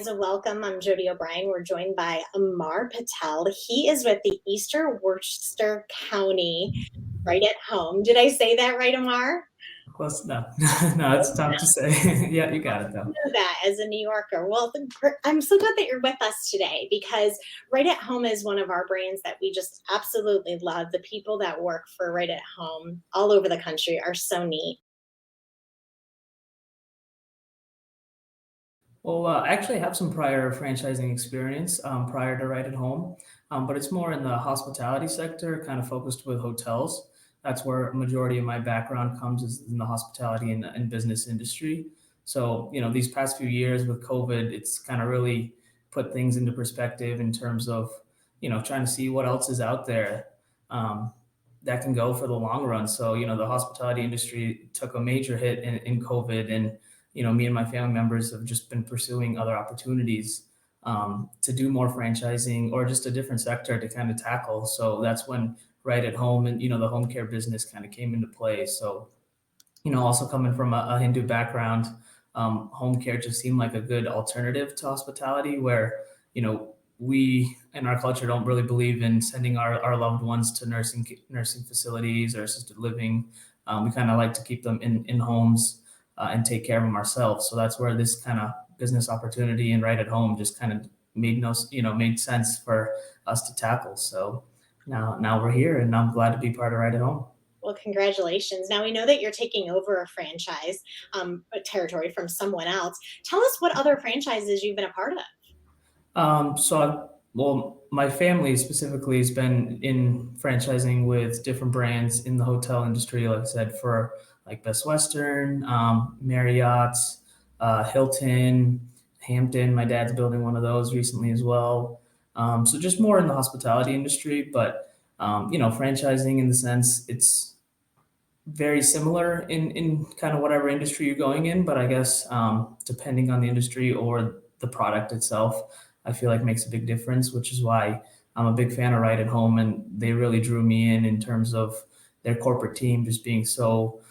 guys. Welcome. I'm Jody O'Brien. We're joined by Amar Patel. He is with the Eastern Worcester County Right at Home. Did I say that right, Amar? Close enough. No, it's tough to say. Yeah, you got it I though. know that as a New Yorker. Well, I'm so glad that you're with us today because Right at Home is one of our brands that we just absolutely love. The people that work for Right at Home all over the country are so neat. Well, I actually have some prior franchising experience prior to Right at Home, but it's more in the hospitality sector, kind of focused with hotels. That's where a majority of my background comes is in the hospitality and business industry. So, these past few years with COVID, it's kind of really put things into perspective in terms of, trying to see what else is out there um, that can go for the long run. So, the hospitality industry took a major hit in COVID, and me and my family members have just been pursuing other opportunities to do more franchising or just a different sector to kind of tackle. So that's when Right at Home and the home care business kind of came into play. So also coming from a Hindu background, home care just seemed like a good alternative to hospitality, where we in our culture don't really believe in sending our loved ones to nursing facilities or assisted living. We kind of like to keep them in homes and take care of them ourselves. So that's where this kind of business opportunity and Right at Home just kind of made sense for us to tackle. So now we're here, and I'm glad to be part of Right at Home. Well, congratulations. Now we know that you're taking over a franchise a territory from someone else. Tell us what other franchises you've been a part of. Well, my family specifically has been in franchising with different brands in the hotel industry, like I said, for like Best Western, Marriott, Hilton, Hampton. My dad's building one of those recently as well. So just more in the hospitality industry, but franchising in the sense it's very similar in kind of whatever industry you're going in, but I guess depending on the industry or the product itself, I feel like makes a big difference, which is why I'm a big fan of Right at Home, and they really drew me in terms of their corporate team just being so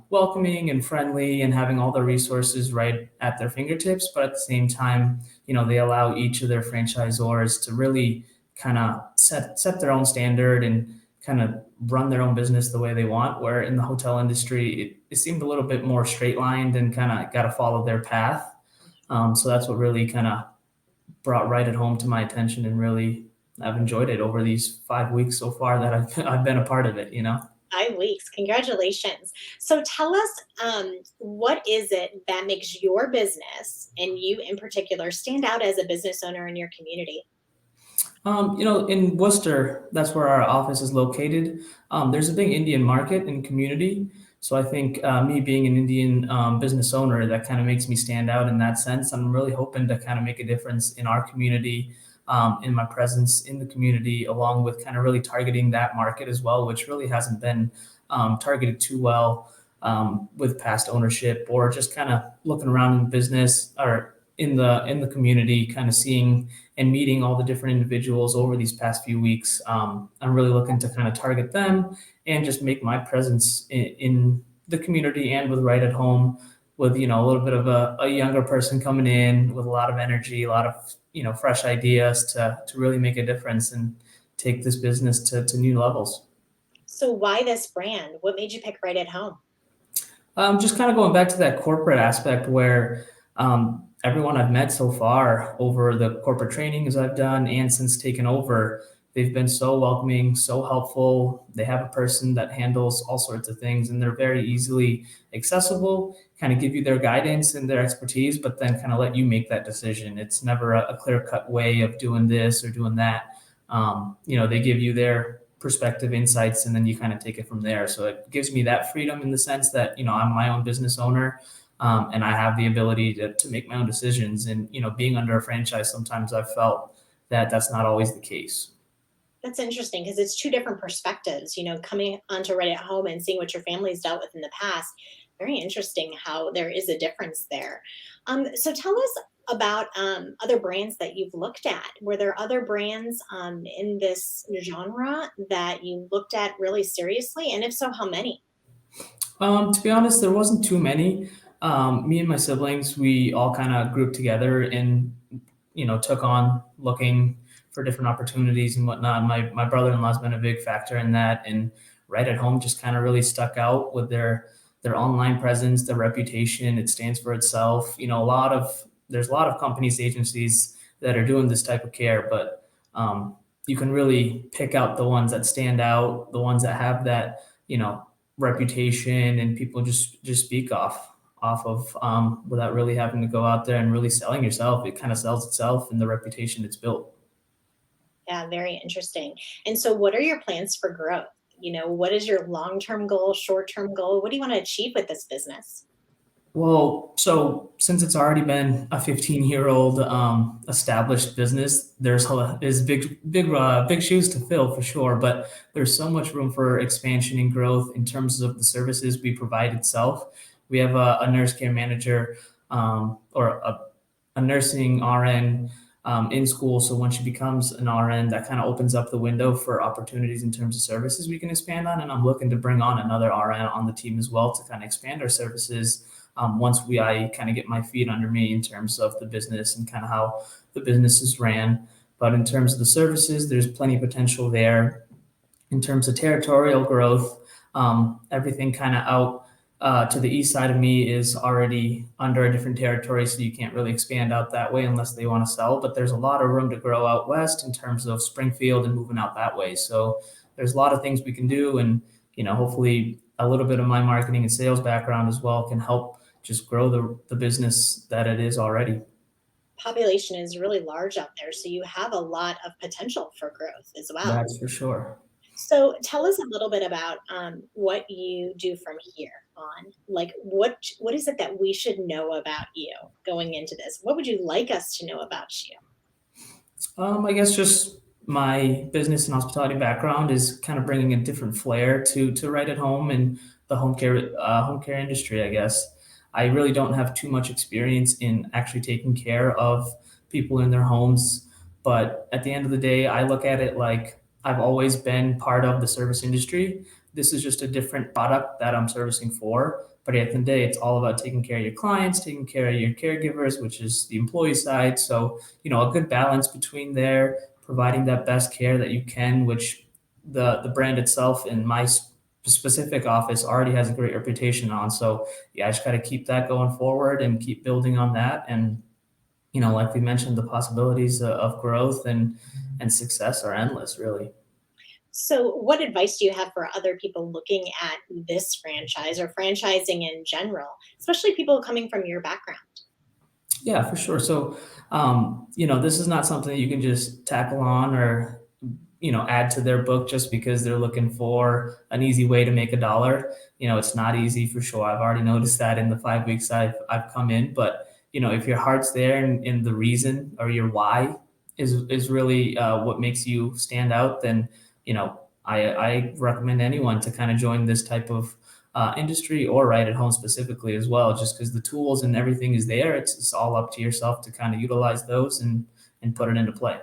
welcoming and friendly and having all the resources right at their fingertips, but at the same time, they allow each of their franchisors to really kind of set their own standard and kind of run their own business the way they want. Where in the hotel industry, it seemed a little bit more straight lined and kind of got to follow their path. So that's what really kind of brought Right at Home to my attention, and really I've enjoyed it over these 5 weeks so far that I've been a part of it. 5 weeks. Congratulations. So tell us, what is it that makes your business and you in particular stand out as a business owner in your community? In Worcester, that's where our office is located. There's a big Indian market and community. So I think me being an Indian business owner, that kind of makes me stand out in that sense. I'm really hoping to kind of make a difference in our community, in my presence in the community, along with kind of really targeting that market as well, which really hasn't been targeted too well with past ownership, or just kind of looking around in business or in the community, kind of seeing and meeting all the different individuals over these past few weeks. I'm really looking to kind of target them and just make my presence in the community and with Right at Home, with a little bit of a younger person coming in with a lot of energy, a lot of fresh ideas to really make a difference and take this business to new levels. So why this brand? What made you pick Right at Home? Just kind of going back to that corporate aspect, where everyone I've met so far over the corporate trainings I've done and since taking over, they've been so welcoming, so helpful. They have a person that handles all sorts of things, and they're very easily accessible, kind of give you their guidance and their expertise, but then kind of let you make that decision. It's never a clear cut way of doing this or doing that. They give you their perspective, insights, and then you kind of take it from there. So it gives me that freedom in the sense that, I'm my own business owner, and I have the ability to make my own decisions. And, being under a franchise, sometimes I've felt that that's not always the case. That's interesting because it's two different perspectives, coming onto Right at Home and seeing what your family's dealt with in the past. Very interesting how there is a difference there. So tell us about other brands that you've looked at. Were there other brands in this genre that you looked at really seriously? And if so, how many? To be honest, there wasn't too many. Me and my siblings, we all kind of grouped together and, took on looking for different opportunities and whatnot. My brother-in-law's been a big factor in that, and Right at Home just kind of really stuck out with their online presence, their reputation. It stands for itself. There's a lot of companies, agencies that are doing this type of care, but you can really pick out the ones that stand out, the ones that have that, reputation, and people just speak off of, without really having to go out there and really selling yourself. It kind of sells itself and the reputation it's built. Yeah, very interesting. And so, what are your plans for growth? What is your long term goal, short term goal? What do you want to achieve with this business? Well, so since it's already been a 15-year-old established business, is big shoes to fill for sure. But there's so much room for expansion and growth in terms of the services we provide itself. We have a nurse care manager, or a nursing RN in school. So when she becomes an RN, that kind of opens up the window for opportunities in terms of services we can expand on. And I'm looking to bring on another RN on the team as well to kind of expand our services, once I kind of get my feet under me in terms of the business and kind of how the business is ran. But in terms of the services, there's plenty of potential there. In terms of territorial growth, everything kind of out to the east side of me is already under a different territory, so you can't really expand out that way unless they want to sell. But there's a lot of room to grow out west in terms of Springfield and moving out that way. So there's a lot of things we can do, and hopefully a little bit of my marketing and sales background as well can help just grow the business that it is already. Population is really large out there, so you have a lot of potential for growth as well. That's for sure. So tell us a little bit about what you do from here on. Like, what is it that we should know about you going into this? What would you like us to know about you? I guess just my business and hospitality background is kind of bringing a different flair to Right at Home and the home care industry. I guess I really don't have too much experience in actually taking care of people in their homes, but at the end of the day, I look at it like I've always been part of the service industry. This is just a different product that I'm servicing for. But at the end of the day, it's all about taking care of your clients, taking care of your caregivers, which is the employee side. So, a good balance between there, providing that best care that you can, which the brand itself in my specific office already has a great reputation on. So, yeah, I just got to keep that going forward and keep building on that. And, like we mentioned, the possibilities of growth and success are endless, really. So, what advice do you have for other people looking at this franchise or franchising in general, especially people coming from your background? Yeah, for sure. So, this is not something that you can just tackle on or, add to their book just because they're looking for an easy way to make a dollar. It's not easy for sure. I've already noticed that in the 5 weeks I've come in. But, if your heart's there and the reason or your why is really what makes you stand out, then, I recommend anyone to kind of join this type of industry or Right at Home specifically as well, just because the tools and everything is there. It's all up to yourself to kind of utilize those and put it into play.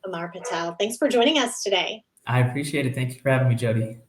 Amar Patel, thanks for joining us today. I appreciate it. Thank you for having me, Jody.